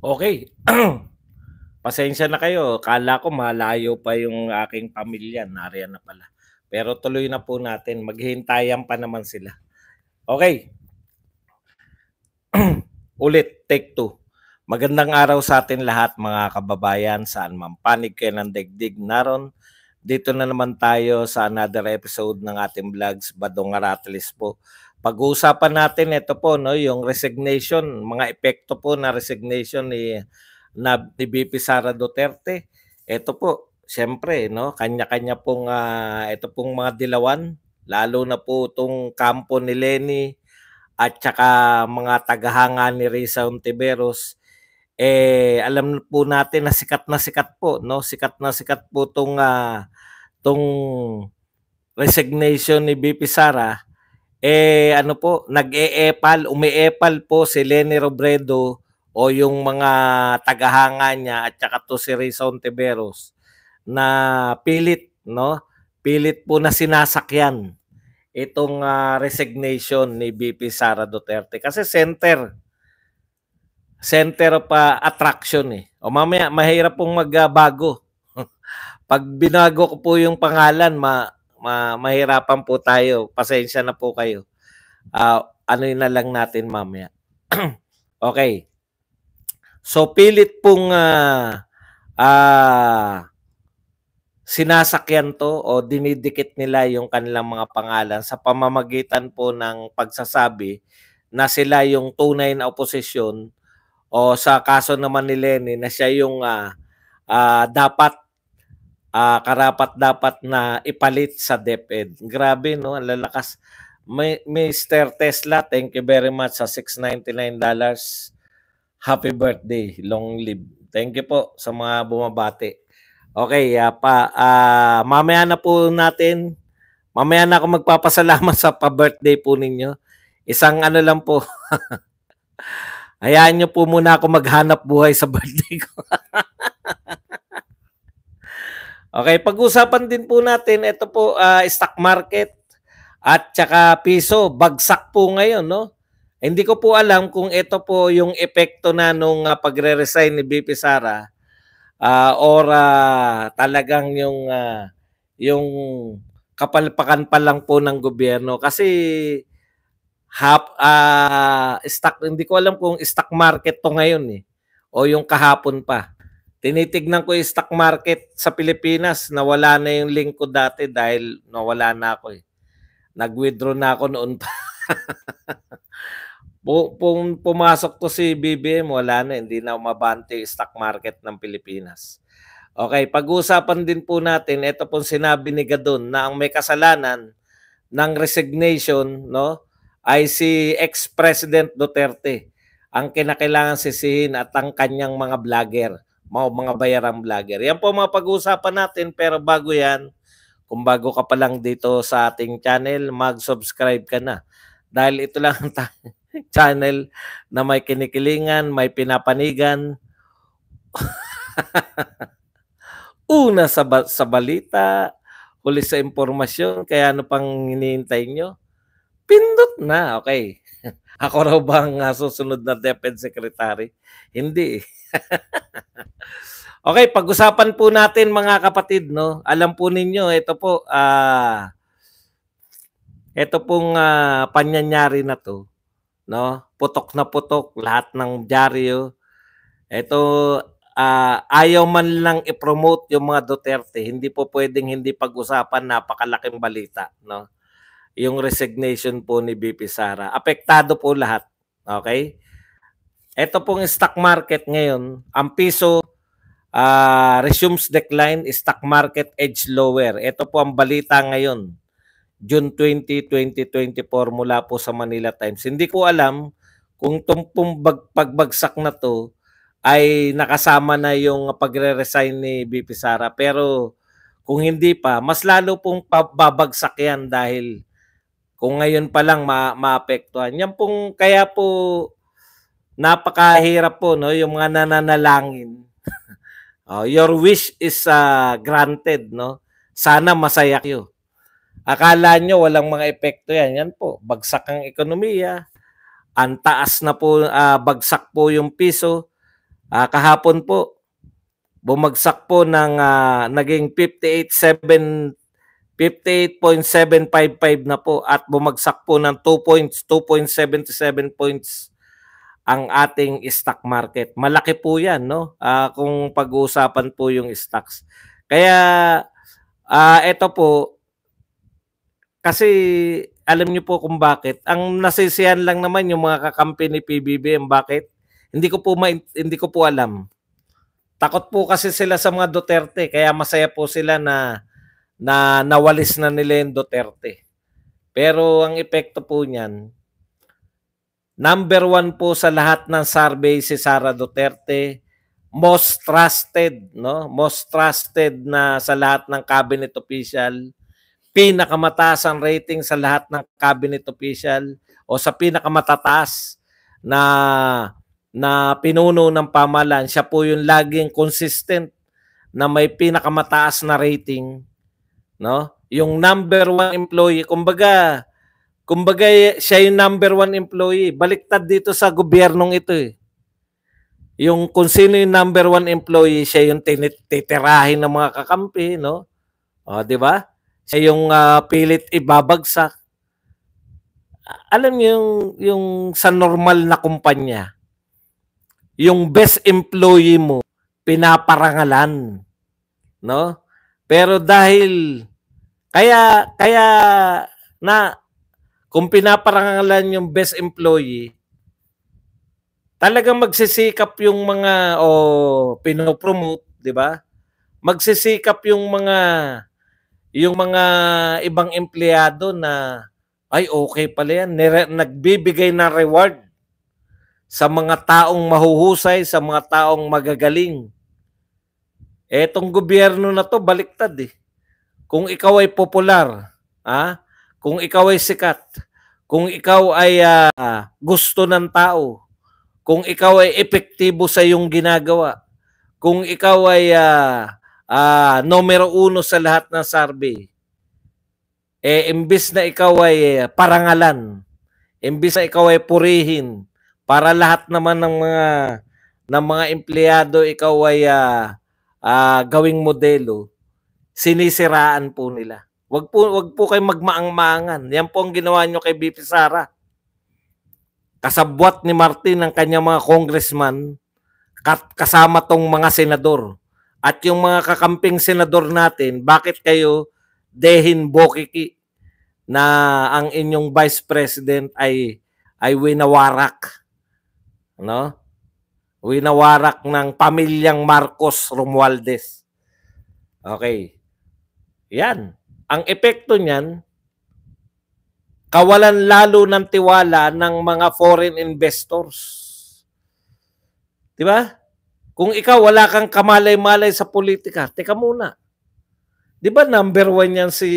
Okay. Pasensya na kayo, akala ko malayo pa yung aking pamilya, nariyan na pala. Pero tuloy na po natin, maghihintayan pa naman sila. Okay. Ulit, take two. Magandang araw sa atin lahat mga kababayan, saan man panig kayo ng daigdig naron. Dito na naman tayo sa another episode ng ating vlogs, Badong Aratilis po. Pag-uusapan natin ito po, no, yung resignation, mga epekto po na resignation ni BP Sara Duterte. Ito po, siyempre, no, kanya-kanya pong ito pong mga dilawan, lalo na po itong kampo ni Lenny at saka mga tagahanga ni Risa Ontiveros. Alam po natin na sikat po, no? Sikat na sikat po tong resignation ni BP Sara. Ano po, umiepal po si Lenny Robredo o yung mga tagahanga niya at saka to si Risa Ontiveros na pilit, no? Pilit po na sinasakyan itong resignation ni BP Sara Duterte kasi center pa attraction O mamaya mahirap pong magbago. Pag binago ko po yung pangalan, mahirapan po tayo. Pasensya na po kayo. Ano na lang natin mamaya. Okay. So pilit pong sinasakyan to o dinidikit nila yung kanilang mga pangalan sa pamamagitan po ng pagsasabi na sila yung tunay na oposisyon o sa kaso naman ni Lenny na siya yung dapat karapat-dapat na ipalit sa DepEd. Grabe, no? Ang lalakas. Mr. Tesla, thank you very much sa $699. Happy birthday. Long live. Thank you po sa mga bumabati. Okay, mamaya na po natin. Mamaya na ako magpapasalamat sa pa-birthday po ninyo. Isang ano lang po. Hayaan nyo po muna ako maghanap buhay sa birthday ko. Okay, pag-usapan din po natin, ito po, stock market at saka piso, bagsak po ngayon, no? Hindi ko po alam kung ito po yung epekto na nung pagre-resign ni BP Sara or talagang yung kapalpakan pa lang po ng gobyerno kasi stock, hindi ko alam kung stock market to ngayon o yung kahapon pa. Tinitignan ko yung stock market sa Pilipinas, nawala na yung link ko dati dahil nawala na ako Nag-withdraw na ako noon pa. Pumasok to si BBM, wala na, hindi na umabante yung stock market ng Pilipinas. Okay, pag-uusapan din po natin, ito pong sinabi ni Gadon na ang may kasalanan ng resignation, no, ay si ex-President Duterte. Ang kinakailangan sisihin at ang kanyang mga vlogger, mga bayarang vlogger. Yan po mga pag-uusapan natin, pero bago yan, kung bago ka pa lang dito sa ating channel, mag-subscribe ka na. Dahil ito lang ang channel na may kinikilingan, may pinapanigan. Una sa balita, huli sa impormasyon, kaya ano pang hinihintay nyo? Pindot na, okay. Ako raw bang susunod na DepEd Secretary? Hindi. Okay, pag-usapan po natin mga kapatid, no. Alam po ninyo, ito pong panyanyari na to, no. Putok na putok lahat ng dyaryo. Ito ayaw man lang i-promote yung mga Duterte, hindi po pwedeng hindi pag-usapan, napakalaking balita, no. Yung resignation po ni BP Sara. Apektado po lahat. Okay? Ito pong stock market ngayon, ang piso resumes decline, stock market edge lower. Ito po ang balita ngayon, June 20, 2024 mula po sa Manila Times. Hindi ko alam kung itong pagbagsak na to ay nakasama na yung pagre-resign ni BP Sara. Pero kung hindi pa, mas lalo pong babagsak yan dahil kung ngayon pa lang maapektuhan. Yan pong kaya po napakahirap po, no, yung mga nananalangin. Your wish is granted, no? Sana masaya kayo. Akala nyo walang mga epekto yan. Yan po, bagsak ang ekonomiya, ang taas na po, bagsak po yung piso, Kahapon po, bumagsak po ng naging 58.755 na po at bumagsak po ng 2.77 points ang ating stock market. Malaki po 'yan, no? Kung pag-uusapan po yung stocks. Kaya ito po kasi alam niyo po kung bakit. Ang nasisiyahan lang naman yung mga kakampi ni PBBM. Bakit? Hindi ko po alam. Takot po kasi sila sa mga Duterte kaya masaya po sila na nawalis na nila yung Duterte. Pero ang epekto po niyan, number 1 po sa lahat ng survey si Sara Duterte, most trusted, no? Most trusted na sa lahat ng cabinet official, pinakamataas ang rating sa lahat ng cabinet official o sa pinakamatataas na pinuno ng pamahalaan. Siya po yung laging consistent na may pinakamataas na rating, no? Yung number 1 employee, kumbaga siya yung number 1 employee. Baliktad dito sa gobyernong ito eh. Yung kung sino yung number 1 employee, siya yung titirahin ng mga kakampi, no? O, di ba? Siya yung pilit ibabagsak. Alam niyo yung sa normal na kumpanya, yung best employee mo pinaparangalan, no? Pero dahil kaya na kung pinaparangalan yung best employee, talagang magsisikap yung mga pinopromote, 'di ba? Magsisikap yung mga ibang empleyado na ay okay pala yan, nagbibigay ng reward sa mga taong mahuhusay, sa mga taong magagaling. Etong gobyerno na to baliktad eh. Kung ikaw ay popular, kung ikaw ay sikat, kung ikaw ay gusto ng tao, kung ikaw ay epektibo sa iyong ginagawa, kung ikaw ay numero 1 sa lahat ng survey, imbis na ikaw ay parangalan, imbis na ikaw ay purihin, para lahat naman ng mga empleyado ikaw ay gawing modelo, sinisiraan po nila. Wag po kayong magmaang-maangan. Yan po ang ginawa nyo kay BP Sara. Kasabwat ni Martin ang kanyang mga congressman, kasama tong mga senador. At yung mga kakamping senador natin, bakit kayo dehin bokiki na ang inyong vice president ay winawarak, no? Winawarak ng pamilyang Marcos Romualdez. Okay. Yan. Ang epekto niyan, kawalan lalo ng tiwala ng mga foreign investors. 'Di ba? Kung ikaw wala kang kamalay-malay sa politika, teka muna. 'Di ba number 1 yan si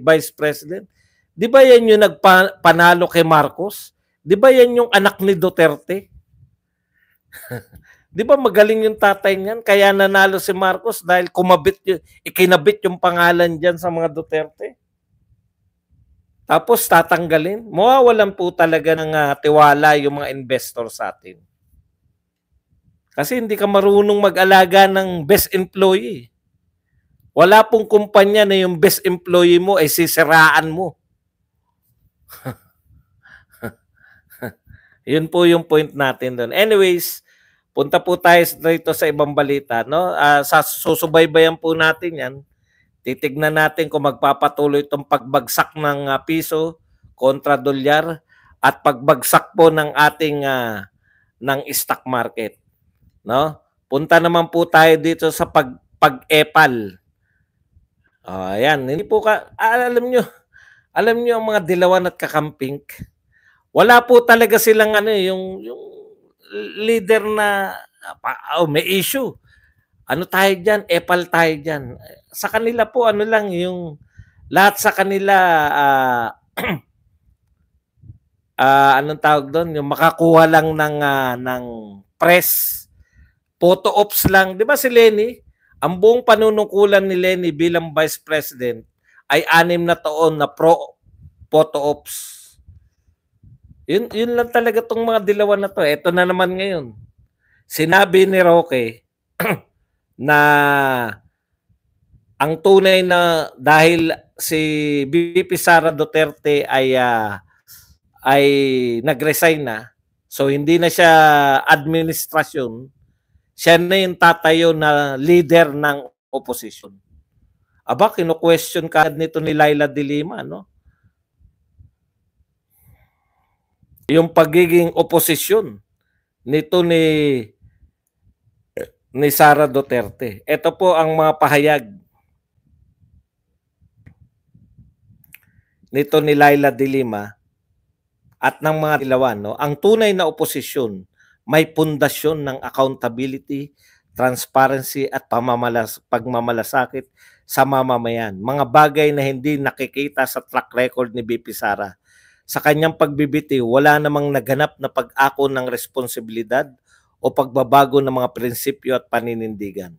Vice President? 'Di ba yan yung nagpanalo kay Marcos? 'Di ba yan yung anak ni Duterte? 'Di ba magaling yung tatay niyan kaya nanalo si Marcos dahil ikinabit yung pangalan diyan sa mga Duterte? Tapos tatanggalin? Mawawalan po talaga ng tiwala yung mga investor sa atin. Kasi hindi ka marunong mag-alaga ng best employee. Wala pong kumpanya na yung best employee mo ay sisiraan mo. Yun po yung point natin doon. Anyways, punta po tayo dito sa ibang balita, no? Susubaybayan po natin 'yan. Titignan natin kung magpapatuloy itong pagbagsak ng piso kontra dolyar at pagbagsak po ng ating ng stock market, no? Punta naman po tayo dito sa pag-epal. Ayan, hindi po alam niyo ang mga dilawan at kakamping. Wala po talaga silang yung leader na may issue. Ano tayo diyan? Epal tayo diyan. Sa kanila po lang yung lahat sa kanila anong tawag doon? Yung makakuha lang ng press. Photo ops lang. 'Di ba si Lenny? Ang buong panunungkulan ni Lenny bilang Vice President ay 6 na taon na pro photo ops. Yun lang talaga tong mga dilawan na to. Ito na naman ngayon. Sinabi ni Roque na ang tunay na dahil si VP Sara Duterte ay nag-resign na, so hindi na siya administrasyon, siya na yung tatayo na leader ng opposition. Aba, kino-question ka nito ni Laila de Lima, no? Yung pagiging oposisyon nito ni Sara Duterte. Ito po ang mga pahayag nito ni Laila de Lima at ng mga dilawan. No? Ang tunay na oposisyon may pundasyon ng accountability, transparency at pagmamalasakit sa mamamayan. Mga bagay na hindi nakikita sa track record ni BP Sara. Sa kanyang pagbibitiw, wala namang naganap na pag-ako ng responsibilidad o pagbabago ng mga prinsipyo at paninindigan.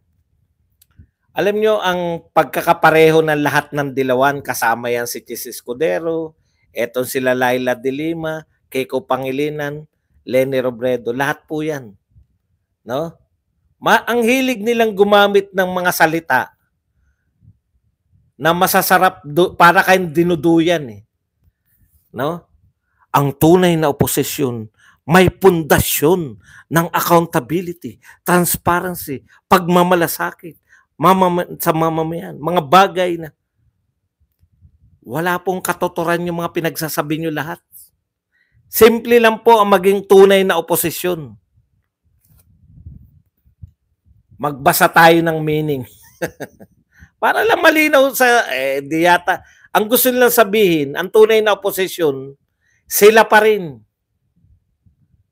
Alam nyo, ang pagkakapareho ng lahat ng dilawan, kasama yan si Chis Escudero, etong sila Laila de Lima, Keiko Pangilinan, Leni Robredo, lahat po yan. No? Ang hilig nilang gumamit ng mga salita na masasarap para kayong dinuduyan eh. No? Ang tunay na oposisyon may pundasyon ng accountability, transparency, pagmamalasakit sa mamamayan, mga bagay na wala pong katotoran yung mga pinagsasabi nyo lahat. Simple lang po ang maging tunay na oposisyon. Magbasa tayo ng meaning. Para lang malinaw sa, di yata. Ang gusto nilang sabihin, ang tunay na oposisyon, sila pa rin.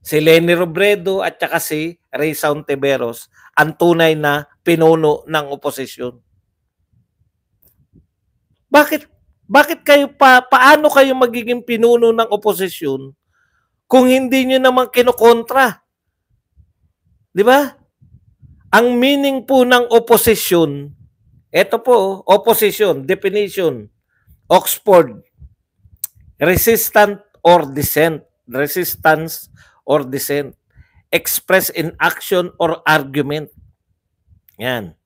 Si Leni Robredo at saka si Risa Hontiveros, ang tunay na pinuno ng oposisyon. Bakit kayo paano kayo magiging pinuno ng oposisyon kung hindi nyo naman kinokontra? Di ba? Ang meaning po ng oposisyon, ito po, opposition, definition, Oxford, resistance or dissent, express in action or argument. Yan.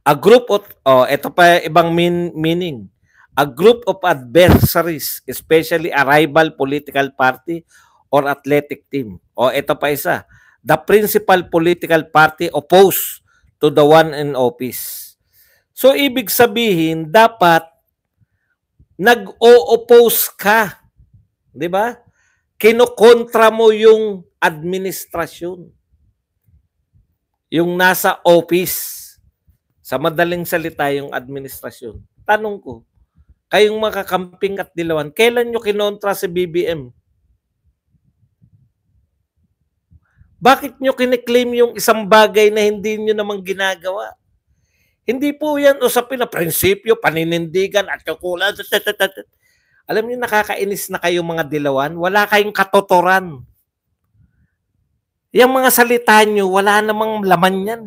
A group of, ito pa ibang meaning. A group of adversaries, especially a rival political party or athletic team. Ito pa isa. The principal political party opposed to the one in office. So, ibig sabihin, dapat nag-o-oppose ka. Di ba? Kinokontra mo yung administrasyon. Yung nasa office. Sa madaling salita, yung administrasyon. Tanong ko, kayong makakamping at dilawan, kailan nyo kinontra si BBM? Bakit nyo kiniklaim yung isang bagay na hindi nyo namang ginagawa? Hindi po yan usapin na prinsipyo, paninindigan, at kakulan. Alam niyo, nakakainis na kayo mga dilawan. Wala kayong katotoran. Yung mga salita nyo, wala namang laman yan.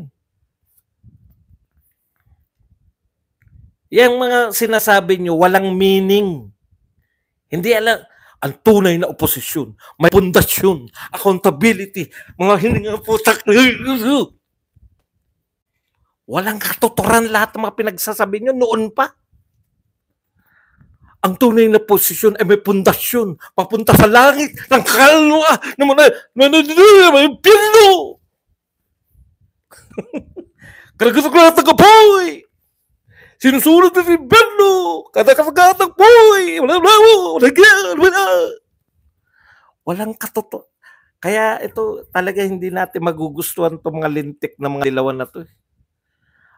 Yung mga sinasabi nyo, walang meaning. Hindi alam, ang tunay na oposisyon, may pundasyon, accountability, mga hindi nga putak. Walang katotoran lahat ng mga pinagsasabi nyo noon pa. Ang tunay na posisyon ay may pundasyon, papunta sa langit, ng kalwa, ng mga impyerno. Karagasok lahat ng kapoy. Sinusunod na si Berno, kadakasagatang poy, walang katoto. Kaya ito talaga hindi natin magugustuhan itong mga lintik na mga dilawan na to.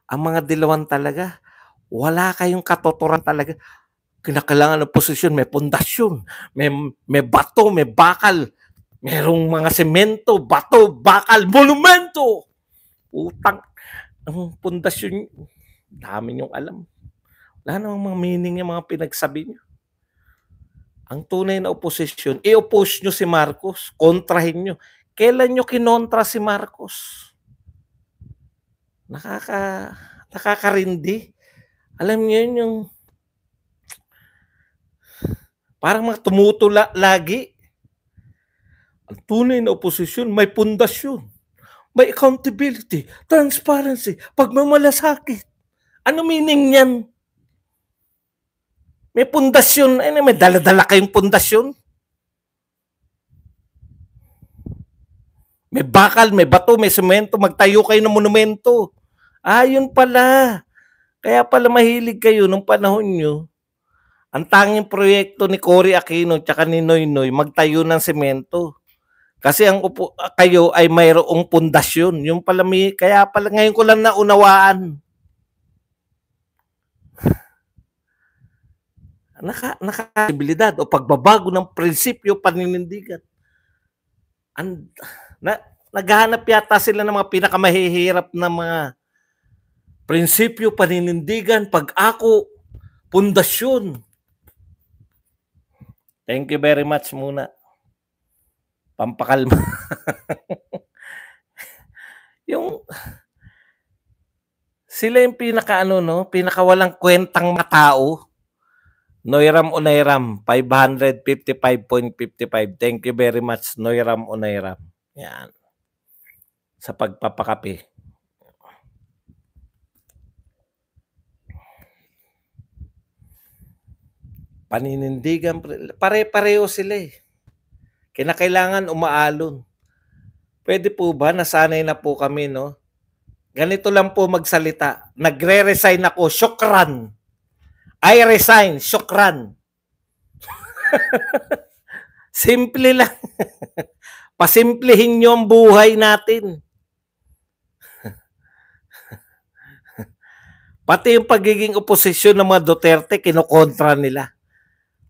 Ang mga dilawan talaga, wala kayong katotoran talaga. Kinakailangan ng posisyon, may pundasyon, may bato, may bakal, merong mga semento, bato, bakal, monumento. Utang, ang pundasyon, dami niyong alam. Wala namang mga meaning yung mga pinagsabi niyo. Ang tunay na oposisyon, i-oppose nyo si Marcos, kontrahin nyo. Kailan nyo kinontra si Marcos? Nakakarindi. Alam niyo yun yung parang mga tumutula lagi. Ang tunay na oposisyon, may pundasyon. may accountability, transparency, pagmamalasakit. Ano meaning niyan? May pundasyon, may dala-dala kayong pundasyon. May bakal, may bato, may semento, magtayo kayo ng monumento. Yun pala. Kaya pala mahilig kayo nung panahon nyo. Ang tanging proyekto ni Cory Aquino tsaka ni Noynoy, magtayo ng semento. Kasi kayo ay mayroong pundasyon. Yung pala kaya pala ngayon ko lang naunawaan. Nakakabilidad o pagbabago ng prinsipyo paninindigan. Naghahanap yata sila ng mga pinakamahihirap na mga prinsipyo, paninindigan, pag-ako, pundasyon. Thank you very much muna. Pampakalma. Sila yung pinakawalang kwentang matao. Noiram Unairam, 555.55. Thank you very much, Noiram Unairam. Yan. Sa pagpapakape. Paninindigan, pare-pareho sila eh. Kinakailangan umaalon. Pwede po ba, nasanay na po kami, no? Ganito lang po magsalita. Nagre-resign ako, syukran. I resign, syukran. Simple lang. Pasimplihin nyo ang buhay natin. Pati yung pagiging oposisyon ng mga Duterte, kinokontra nila.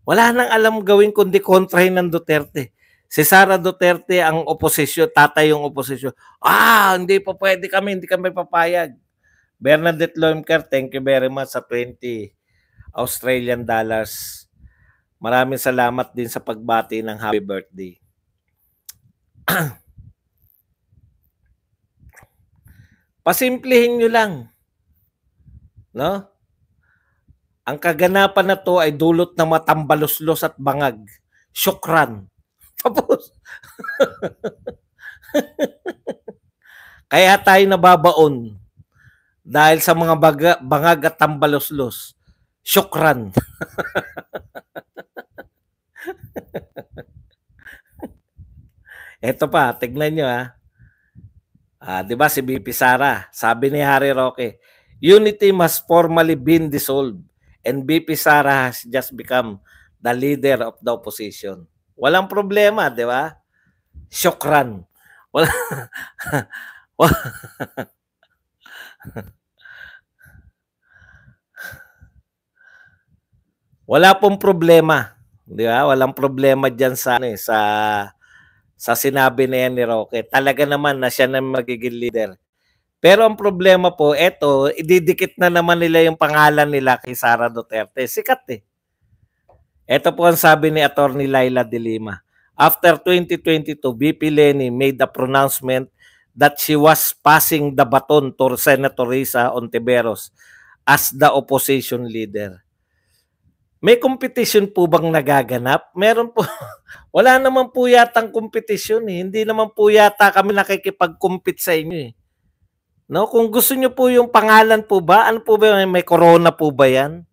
Wala nang alam gawin kundi kontrahin ng Duterte. Si Sara Duterte ang oposisyon, tatay yung oposisyon. Hindi pa pwede kami, hindi kami papayag. Bernadette Loemker, thank you very much sa 20 Australian dollars. Maraming salamat din sa pagbati ng happy birthday. Pasimplihin nyo lang. No? Ang kaganapan na to ay dulot ng matambaluslos at bangag. Syukran. Tapos. Kaya tayo nababaon dahil sa mga bangag at tambaluslos. Syukran. Ito pa, tignan nyo di ba si BP Sara, sabi ni Harry Roque, unity must formally been dissolved and BP Sara has just become the leader of the opposition. Walang problema, di ba? Syukran. Wala pong problema, di ba? Walang problema diyan sa sinabi na yan ni Roque. Talaga naman na siya na magiging leader. Pero ang problema po, ididikit na naman nila yung pangalan nila kay Sara Duterte. Sikat eh. Ito po ang sabi ni Attorney Laila de Lima. After 2022, VP Leni made a pronouncement that she was passing the baton to Senator Risa Ontiveros as the opposition leader. May competition po bang nagaganap? Meron po. Wala naman po yatang competition eh. Hindi naman po yata kami nakikipag-compete sa inyo eh. No, kung gusto niyo po yung pangalan po ba, ano po ba, may corona po ba yan?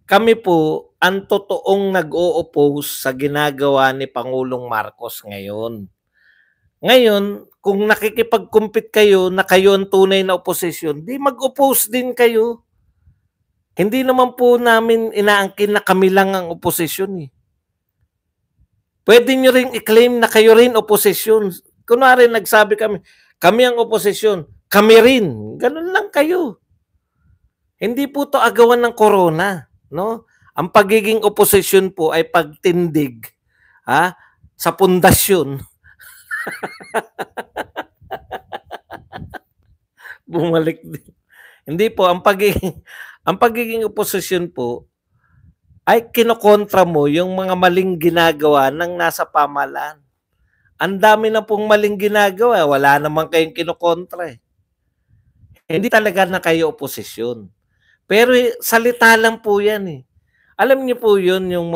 Kami po, ang totoong nag-o-oppose sa ginagawa ni Pangulong Marcos ngayon. Ngayon, kung nakikipag-compete kayo na kayo ang tunay na opposition, di mag-oppose din kayo. Hindi naman po namin inaangkin na kami lang ang oposisyon eh. Pwede nyo rin i-claim na kayo rin oposisyon. Kunwari nagsabi kami ang oposisyon, kami rin. Ganun lang kayo. Hindi po to agawan ng corona, no? Ang pagiging oposisyon po ay pagtindig sa pundasyon. Bumalik din. Hindi po, ang pagiging oposisyon po ay kinokontra mo yung mga maling ginagawa ng nasa pamahalaan. Ang dami na pong maling ginagawa, wala namang kayong kinokontra eh. Hindi talaga na kayo oposisyon. Pero salita lang po yan eh. Alam niyo po yun, yung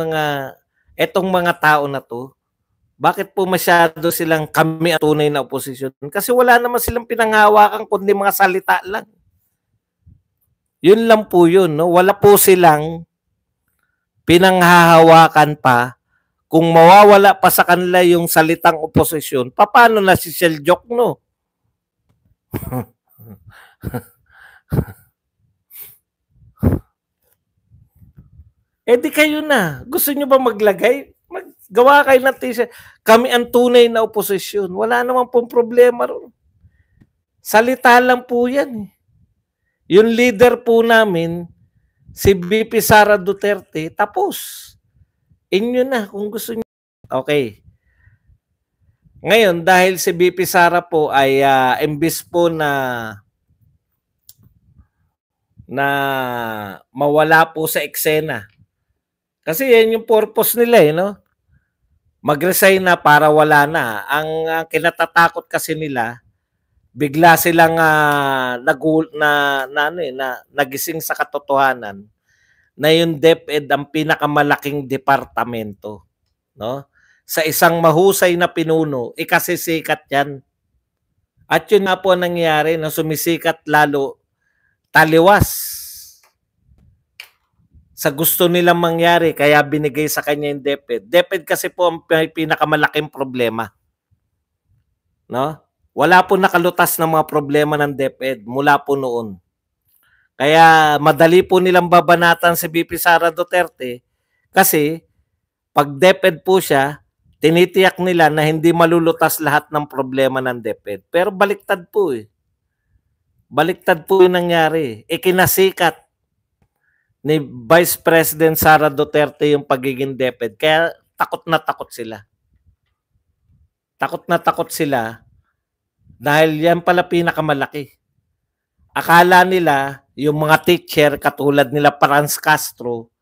etong mga tao na to, Bakit po masyado silang kami ang tunay na oposisyon? Kasi wala naman silang pinanghahawakan kundi mga salita lang. Yun lang po yun, no? Wala po silang pinanghahawakan pa. Kung mawawala pa sa kanila yung salitang oposisyon, paano na si Shell Jokno? Di kayo na. Gusto nyo ba maglagay? Gawa kayo ng t-shirt. Kami ang tunay na oposisyon. Wala naman pong problema ron. Salita lang po yan. Yung leader po namin, si VP Sara Duterte, tapos. Inyo na kung gusto nyo. Okay. Ngayon, dahil si VP Sara po ay imbis po na mawala po sa eksena. Kasi yan yung purpose nila no? Mag-resign na para wala na. Ang kinatatakot kasi nila, bigla silang nagising sa katotohanan na yung DepEd ang pinakamalaking departamento, no? Sa isang mahusay na pinuno, ikasisikat yan. At yun nga po ang nangyari na sumisikat lalo taliwas sa gusto nilang mangyari kaya binigay sa kanya yung DepEd. DepEd kasi po ang pinakamalaking problema. No? Wala po nakalutas ng mga problema ng DepEd mula po noon. Kaya madali po nilang babanatan si VP Sara Duterte kasi pag DepEd po siya, tinitiyak nila na hindi malulutas lahat ng problema ng DepEd. Pero baliktad po eh. Baliktad po yung nangyari. Ikinasikat ni Vice President Sara Duterte yung pagiging DepEd. Kaya takot na takot sila. Takot na takot sila dahil yan pala pinakamalaki. Akala nila yung mga teacher katulad nila Franz Castro,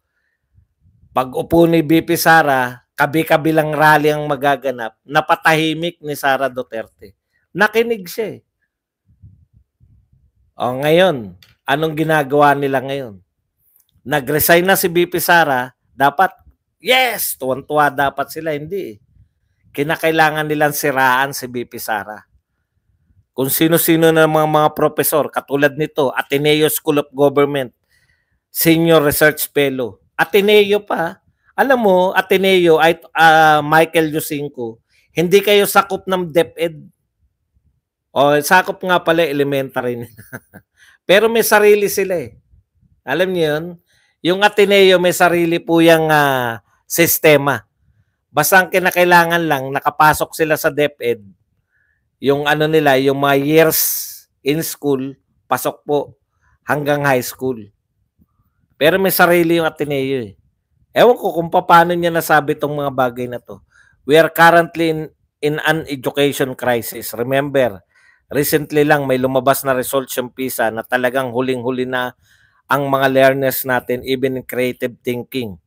pag upo ni VP Sara, kabi-kabilang rally ang magaganap, napatahimik ni Sara Duterte. Nakinig siya eh. O ngayon, anong ginagawa nila ngayon? Nag-resign na si VP Sara, dapat, yes, tuwan-tuwa dapat sila, hindi. Kinakailangan nilang siraan si VP Sara. Kung sino-sino na mga profesor, katulad nito, Ateneo School of Government, Senior Research Fellow. Ateneo pa. Alam mo, Ateneo, Michael Yosinko, hindi kayo sakop ng DepEd. O, sakop nga pala elementary. Pero may sarili sila eh. Alam niyo yun? Yung Ateneo may sarili po yung sistema. Basta ang kinakailangan lang, nakapasok sila sa DepEd, yung ano nila, yung mga years in school, pasok po hanggang high school. Pero may sarili yung Ateneo eh. Ewan ko kung paano niya nasabi itong mga bagay na to. We are currently in an education crisis. Remember, recently lang may lumabas na results yung PISA na talagang huling-huli na ang mga learners natin even in creative thinking.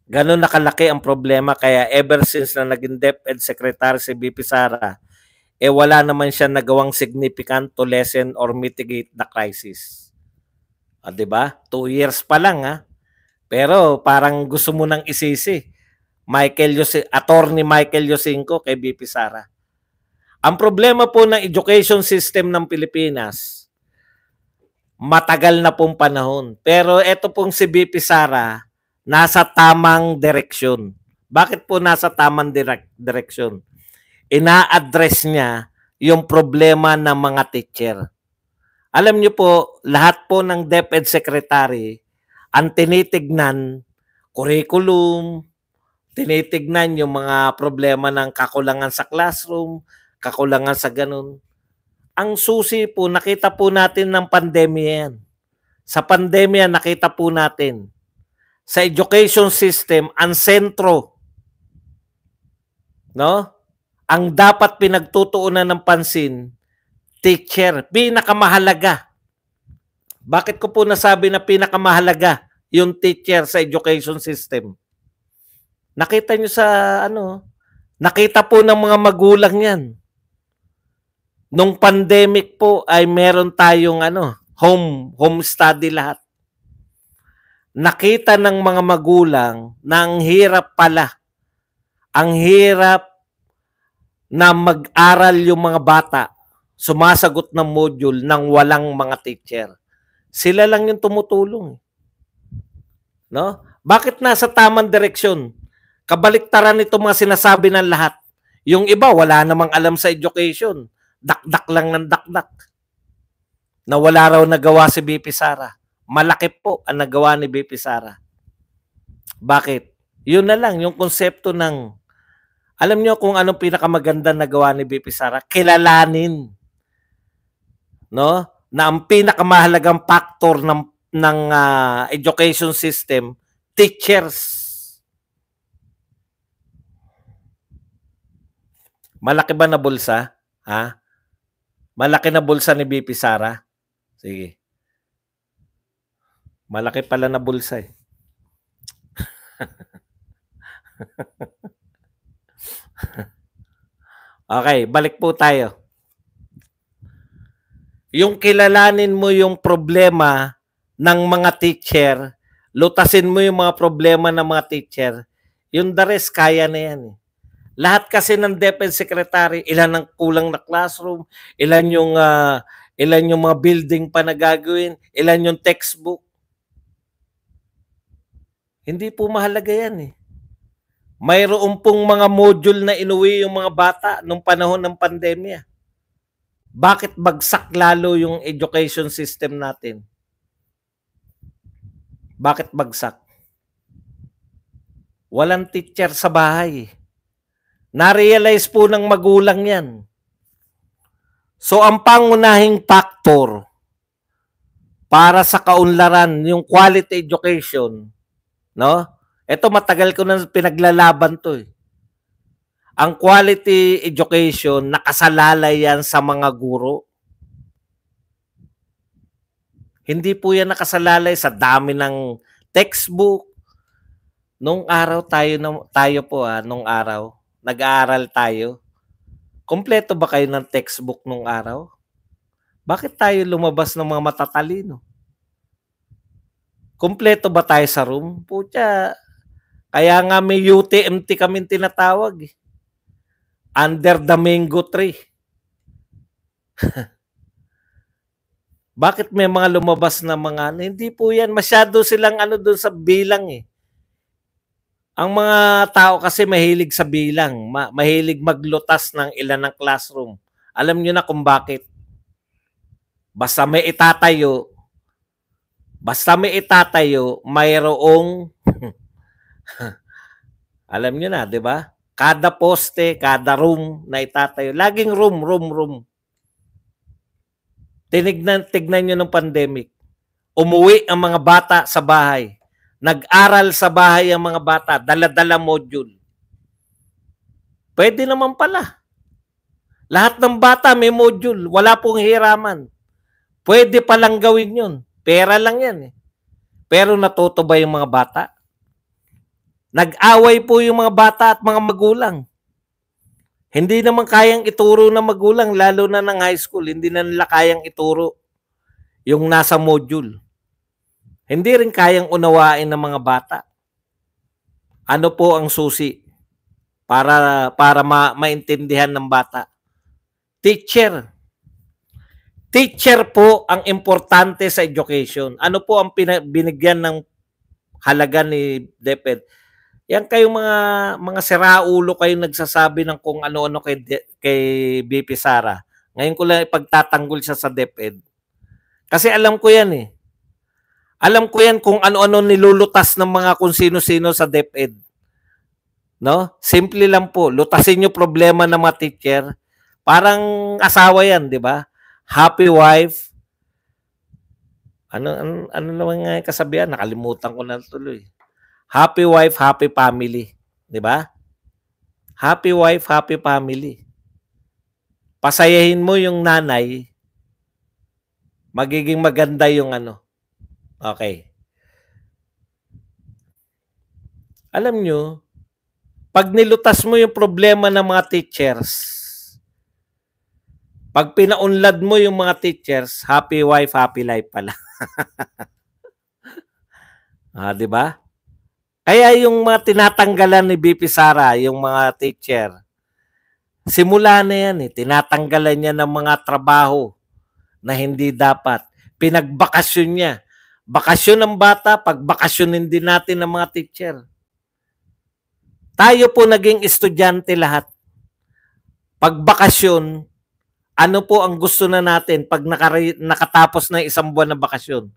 Ganun nakalaki ang problema kaya ever since na naging DepEd Secretary si VP Sara, wala naman siya nagawang significant to lessen or mitigate the crisis. Diba? 2 years pa lang ha. Pero parang gusto mo nang isisi. Attorney Michael Yosinko kay VP Sara. Ang problema po ng education system ng Pilipinas, matagal na pong panahon. Pero ito pong si VP Sara, nasa tamang direksyon. Bakit po nasa tamang direksyon? Ina-address niya yung problema ng mga teacher. Alam niyo po, lahat po ng DepEd Secretary, ang tinitignan, curriculum, tinitignan yung mga problema ng kakulangan sa classroom, kakulangan sa ganun. Ang susi po, nakita po natin ng pandemya yan. Sa pandemya, nakita po natin. Sa education system, ang sentro, no? Ang dapat pinagtutuunan ng pansin, teacher, pinakamahalaga. Bakit ko po nasabi na pinakamahalaga yung teacher sa education system? Nakita nyo sa nakita po ng mga magulang yan. Nung pandemic po ay meron tayong home study lahat. Nakita ng mga magulang na ang hirap pala. Ang hirap na mag-aral yung mga bata, sumasagot ng module ng walang mga teacher. Sila lang yung tumutulong. No? Bakit nasa tamang direksyon? Kabaliktaran nito mga sinasabi ng lahat. Yung iba, wala namang alam sa education. Dakdak lang ng dakdak. Na wala raw nagawa si BP Sara. Malaki po ang nagawa ni BP Sara. Bakit? Yun na lang, yung konsepto ng, alam nyo kung anong pinakamaganda nagawa ni BP Sara? Kilalanin. No? Na ang pinakamahalagang factor ng education system, teachers. Malaki ba na bulsa? Ha? Malaki na bulsa ni BP Sara? Sige. Malaki pala na bulsa eh. Okay, balik po tayo. Yung kilalanin mo yung problema ng mga teacher, lutasin mo yung mga problema ng mga teacher, yung the rest, kaya na yan eh. Lahat kasi ng DepEd Secretary, ilan ang kulang na classroom, ilan yung mga building pa na gagawin, ilan yung textbook. Hindi po mahalaga yan eh. Mayroon pong mga module na inuwi yung mga bata nung panahon ng pandemya. Bakit bagsak lalo yung education system natin? Bakit bagsak? Walang teacher sa bahay. Na-realize po ng magulang yan. So, ang pangunahing factor para sa kaunlaran, yung quality education, no? Ito matagal ko na pinaglalaban to eh. Ang quality education, nakasalalay yan sa mga guro. Hindi po yan nakasalalay sa dami ng textbook. Nung araw tayo po nung araw, nag-aaral tayo. Kompleto ba kayo ng textbook nung araw? Bakit tayo lumabas ng mga matatalino? Kompleto ba tayo sa room? Pucha, kaya nga may UTMT kami tinatawag eh. Under the mango tree. Bakit may mga lumabas na mga, hindi po yan, masyado silang doon sa bilang eh. Ang mga tao kasi mahilig sa bilang, mahilig maglutas ng ilan ng classroom. Alam nyo na kung bakit. Basta may itatayo, mayroong alam nyo na, di ba? Kada poste, kada room na itatayo. Laging room. Tignan nyo ng pandemic. Umuwi ang mga bata sa bahay. Nag-aral sa bahay ang mga bata. Dala-dala module. Pwede naman pala. Lahat ng bata may module. Wala pong hiraman. Pwede palang gawin yun. Pera lang yan eh. Pero natuto ba yung mga bata? Nag-away po yung mga bata at mga magulang. Hindi naman kayang ituro ng magulang, lalo na ng high school. Hindi na nila kayang ituro yung nasa module. Hindi rin kayang unawain ng mga bata. Ano po ang susi para maintindihan ng bata? Teacher. Teacher po ang importante sa education. Ano po ang binigyan ng halaga ni DepEd? Yan kayong mga siraulo kayong nagsasabi ng kung ano-ano kay BP Sara. Ngayon ko lang ipagtatanggol siya sa DepEd. Kasi alam ko yan eh. Alam ko yan kung ano-ano nilulutas ng mga kung sino-sino sa DepEd. No? Simple lang po. Lutasin yung problema ng mga teacher. Parang asawa yan, di ba? Happy wife. Ano naman nga yung kasabihan? Nakalimutan ko na tuloy. Happy wife, happy family. Di ba? Happy wife, happy family. Pasayahin mo yung nanay, magiging maganda yung ano. Okay. Alam nyo, pag nilutas mo yung problema ng mga teachers, pag pinaunlad mo yung mga teachers, happy wife, happy life pala. Di ba? Kaya yung mga tinatanggalan ni BP Sara, yung mga teacher, Simula na yan eh. Tinatanggalan niya ng mga trabaho na hindi dapat. Pinagbakasyon niya. Bakasyon ng bata, pagbakasyonin din natin ng mga teacher. Tayo po naging estudyante lahat. Pagbakasyon, ano po ang gusto na natin pag nakatapos na isang buwan na bakasyon?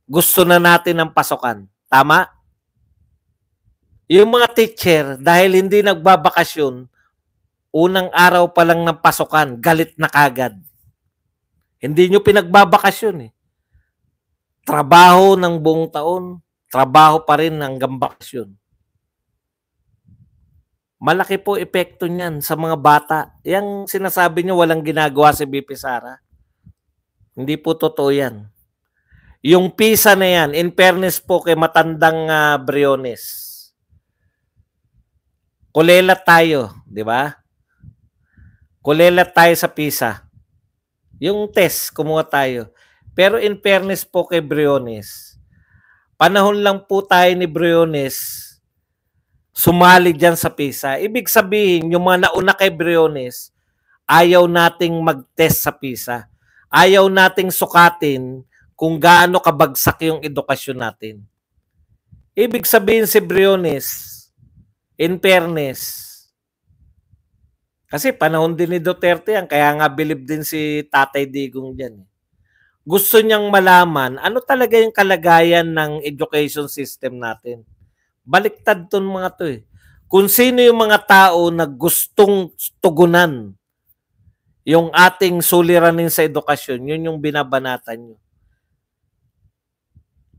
Gusto na natin ng pasukan. Tama? Yung mga teacher, dahil hindi nagbabakasyon, unang araw pa lang ng pasukan, galit na kagad. Hindi nyo pinagbabakasyon eh. Trabaho ng buong taon, trabaho pa rin hanggang bakasyon. Malaki po epekto niyan sa mga bata. Yang sinasabi nyo walang ginagawa si BP Sara. Hindi po totoo yan. Yung PISA na yan, in fairness po kay matandang Briones. Kulelat tayo, di ba? Kulelat tayo sa PISA. Yung test, kumuha tayo. Pero in fairness po kay Briones, panahon lang po tayo ni Briones sumali dyan sa PISA. Ibig sabihin, yung mga nauna kay Briones, ayaw nating mag-test sa PISA. Ayaw nating sukatin kung gaano kabagsak yung edukasyon natin. Ibig sabihin si Briones, in fairness, kasi panahon din ni Duterte yan, kaya nga bilib din si Tatay Digong dyan. Gusto niyang malaman ano talaga yung kalagayan ng education system natin. Baliktad ton mga to eh. Kung sino yung mga tao na gustong tugunan yung ating suliranin sa edukasyon, yun yung binabanatan nyo.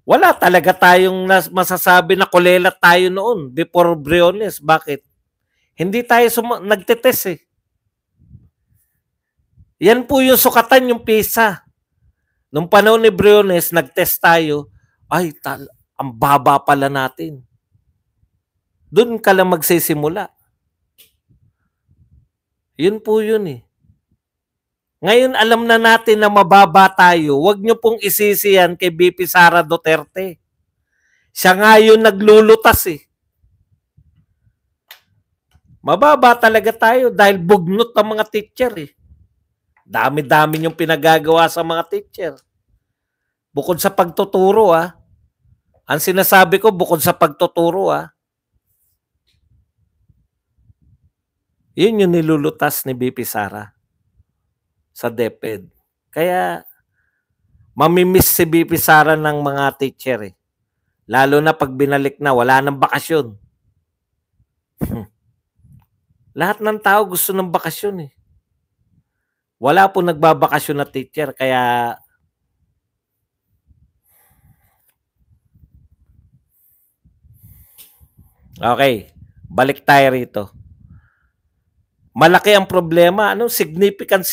Wala talaga tayong masasabi na kulelat tayo noon before Briones. Bakit? Hindi tayo nagtetest eh. Yan po yung sukatan, yung PISA. Nung panahon ni Briones, nagtest tayo. Ay, ang baba pala natin. Doon ka lang magsisimula. Yun po yun eh. Ngayon alam na natin na mababa tayo. Huwag nyo pong isisi yan kay BP Sara Duterte. Siya nga yun naglulutas eh. Mababa talaga tayo dahil bugnot ng mga teacher eh. Dami-dami yung pinagagawa sa mga teacher. Bukod sa pagtuturo ang sinasabi ko bukod sa pagtuturo yun yung nilulutas ni BP Sara sa DepEd. Kaya mamimiss si BP Sara ng mga teacher eh. Lalo na pag binalik na, wala nang bakasyon. Lahat ng tao gusto ng bakasyon eh. Wala po nagbabakasyon na teacher, kaya okay, balik tayo rito. Malaki ang problema. Ano? Significant.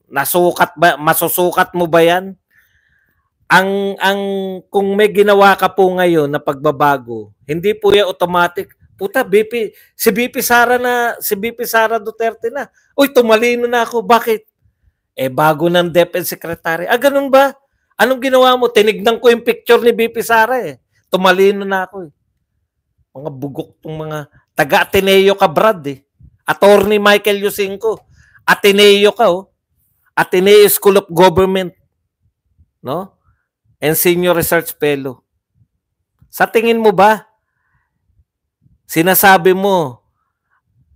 Nasukat ba? Masusukat mo ba yan? Kung may ginawa ka po ngayon na pagbabago, hindi po yan automatic. Puta, si BP Sara Duterte na. Uy, tumalino na ako. Bakit? Bago ng DepEd Secretary. Ganun ba? Anong ginawa mo? Tinignan ko yung picture ni BP Sara eh. Tumalino na ako eh. Mga bugok tong mga taga-Ateneo ka, Brad eh. Attorney Michael Yusinko. Ateneo ka Ateneo School of Government. No? And Senior Research Fellow. Sa tingin mo ba, sinasabi mo,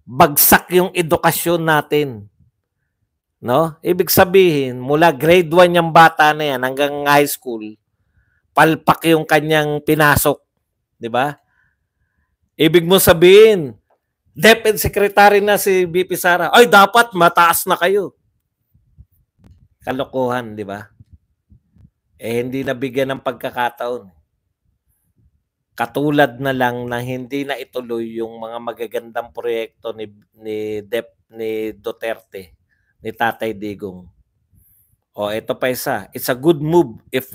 bagsak yung edukasyon natin. No? Ibig sabihin, mula grade 1 yung bata na yan hanggang high school, palpak yung kanyang pinasok. Di ba? Ibig mo sabihin, DepEd Secretary na si BP Sara. Ay, dapat mataas na kayo. Kalokohan, di ba? Hindi nabigyan ng pagkakataon. Katulad na lang na hindi na ituloy yung mga magagandang proyekto ni Duterte, ni Tatay Digong. Ito pa isa. It's a good move if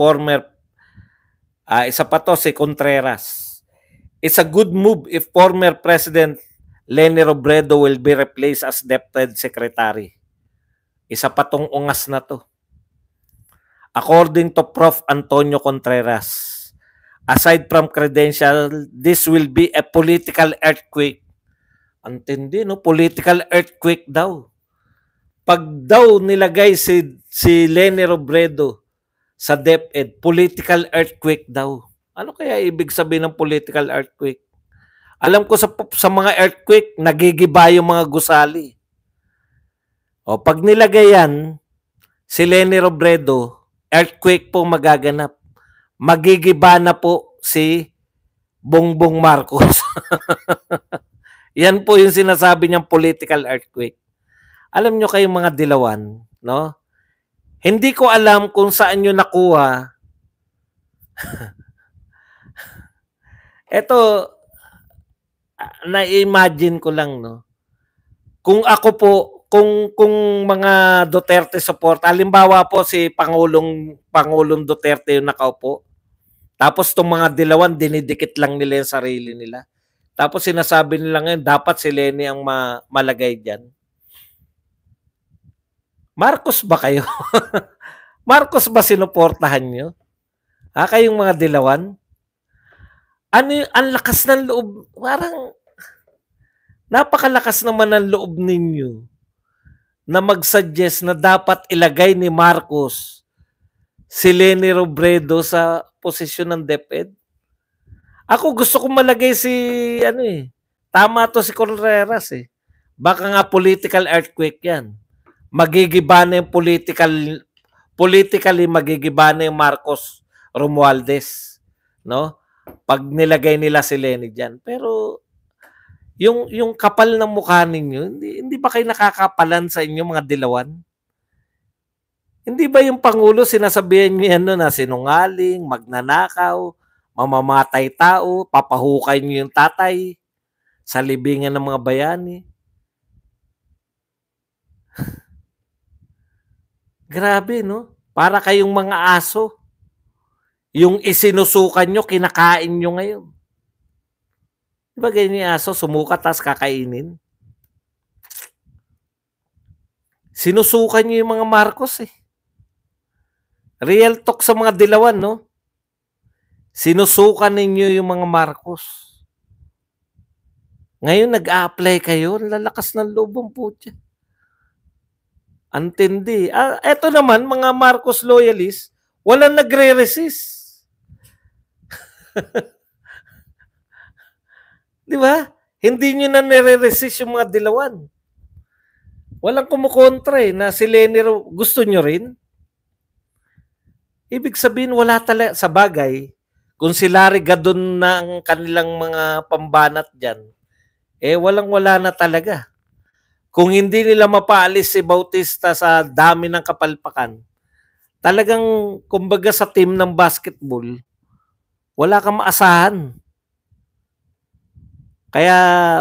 isa pa to si Contreras. It's a good move if former President Leni Robredo will be replaced as DepEd Secretary. Isa pa tong ungas na to. According to Prof. Antonio Contreras, aside from credential, this will be a political earthquake Ang tindi, no? Political earthquake daw. Pag daw nilagay si Leni Robredo sa DepEd, political earthquake daw. Ano kaya ibig sabihin ng political earthquake? Alam ko sa mga earthquake, nagigiba yung mga gusali. O, pag nilagay yan, si Leni Robredo, earthquake po magaganap. Magigiba na po si Bongbong Marcos. Yan po yung sinasabi niyang political earthquake. Alam nyo kayong mga dilawan, no? Hindi ko alam kung saan nyo nakuha. Ito, na-imagine ko lang, no? Kung ako po, kung mga Duterte support, halimbawa po si Pangulong Duterte yung nakaupo, tapos itong mga dilawan, dinidikit lang nila yung sarili nila. Tapos sinasabi nila ngayon, dapat si Leni ang malagay dyan. Marcos ba kayo? Marcos ba sinuportahan nyo? Kayong mga dilawan? Ano yung, ang lakas ng loob, parang napakalakas naman ng loob ninyo na mag-suggest na dapat ilagay ni Marcos si Leni Robredo sa posisyon ng DepEd. Ako gusto kong malagay si tama to si Contreras eh. Baka nga political earthquake yan. Magigiba na yung politically magigiba na yung Marcos Romualdez, no? Pag nilagay nila si Leni diyan. Pero yung kapal ng mukha ninyo, hindi ba kayo nakakapalan sa inyo mga dilawan? Hindi ba yung Pangulo sinasabihan niyo yan na sinungaling, magnanakaw, mamamatay tao, papahukay niyo yung tatay sa libingan ng mga bayani? Grabe, no? Para kayong mga aso. Yung isinusukan nyo, kinakain nyo ngayon. Di ba ganyan yung aso, sumuka tas kakainin? Sinusukan nyo yung mga Marcos eh. Real talk sa mga dilawan, no? Sinusukan ninyo yung mga Marcos. Ngayon nag-a-apply kayo, lalakas ng loob po dyan. Antindi. Eto naman, mga Marcos loyalists, walang nagre-resist. Di ba? Hindi nyo na nire-resist yung mga dilawan. Walang kumukontra eh, na si Leni, gusto nyo rin? Ibig sabihin, wala talaga, sa bagay, kung si Larry Gadon na ang kanilang mga pambanat dyan, walang-wala na talaga. Kung hindi nila mapaalis si Bautista sa dami ng kapalpakan, talagang, kumbaga sa team ng basketball, wala kang maasahan. Kaya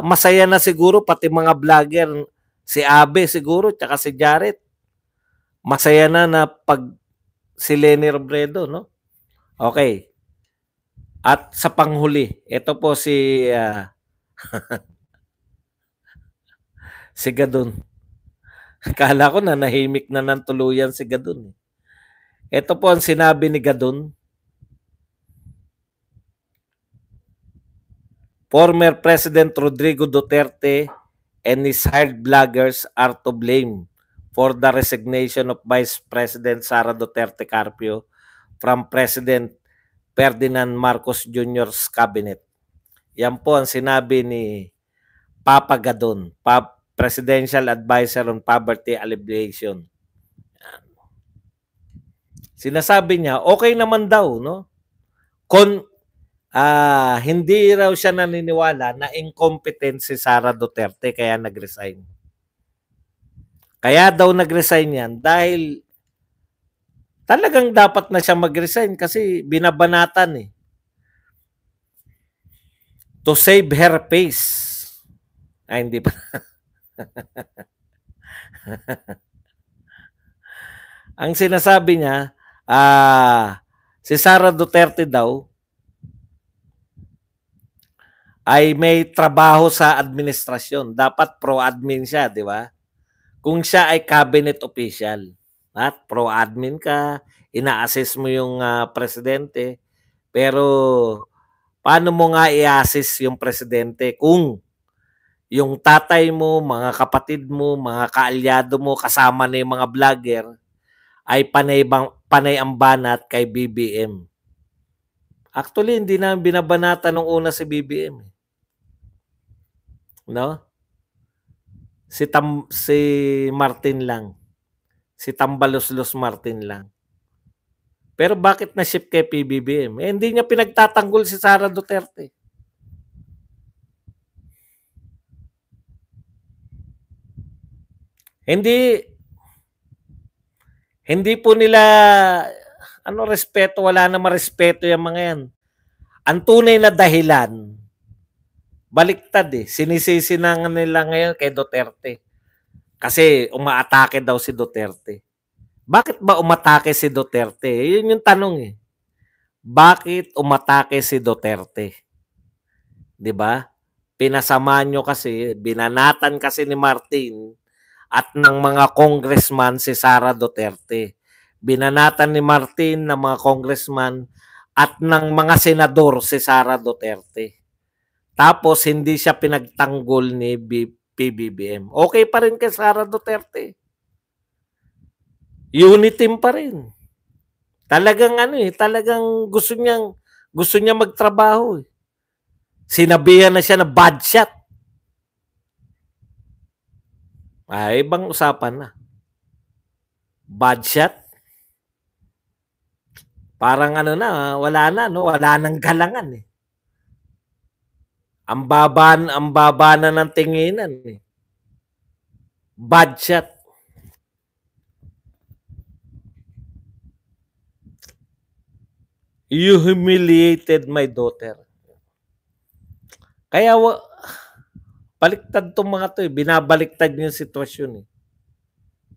masaya na siguro pati mga vlogger, si Abe siguro, tsaka si Jared. Masaya na pag si Leni Robredo, no? Okay. At sa panghuli, ito po si si Gadon. Kala ko na nahimik na ng tuluyan si Gadon. Ito po ang sinabi ni Gadon. Former President Rodrigo Duterte and his hired bloggers are to blame for the resignation of Vice President Sara Duterte Carpio from President Ferdinand Marcos Jr.'s cabinet. Yan po ang sinabi ni Papa Gadon, Presidential Advisor on Poverty Alleviation. Sinasabi niya, okay naman daw, no? Hindi raw siya naniniwala na incompetent si Sara Duterte kaya nag-resign. Kaya daw nag-resign yan dahil talagang dapat na siya mag-resign kasi binabanatan eh. To save her face. Hindi pa. Ang sinasabi niya, si Sara Duterte daw ay may trabaho sa administrasyon. Dapat pro-admin siya, di ba? Kung siya ay cabinet official, at pro-admin ka, ina-assess mo yung presidente, pero paano mo nga i-assess yung presidente kung Yung tatay mo, mga kapatid mo, mga kaalyado mo, kasama na yung mga vlogger, ay panay ang banat kay BBM. Actually, hindi namin binabanatan nung una si BBM, no? Si Martin lang. Si Tambaloslos Martin lang. Pero bakit na-shift kay PBBM? Eh, hindi niya pinagtatanggol si Sara Duterte. Hindi hindi po nila respeto, wala namang respeto yung mga yan. Ang tunay na dahilan, baliktad eh. Sinisisi na nila ngayon kay Duterte. Kasi umaatake daw si Duterte. Bakit ba umatake si Duterte? Yun yung tanong eh. Bakit umatake si Duterte? 'Di ba? Pinasama nyo kasi, binanatan kasi ni Martin at ng mga congressman si Sara Duterte. Binanatan ni Martin ng mga congressman at ng mga senador si Sara Duterte. Tapos hindi siya pinagtanggol ni PBBM. Okay pa rin kay Sara Duterte. Uniteam pa rin. Talagang talagang gusto niya magtrabaho. Sinabihan na siya na bad shot. Ay, ibang usapan na. Bad shot? Parang wala na, no? Wala nang galangan eh. Ang baba na ng tinginan eh. Bad shot. You humiliated my daughter. Kaya baliktad tong mga to eh. Binabaliktad yung sitwasyon eh.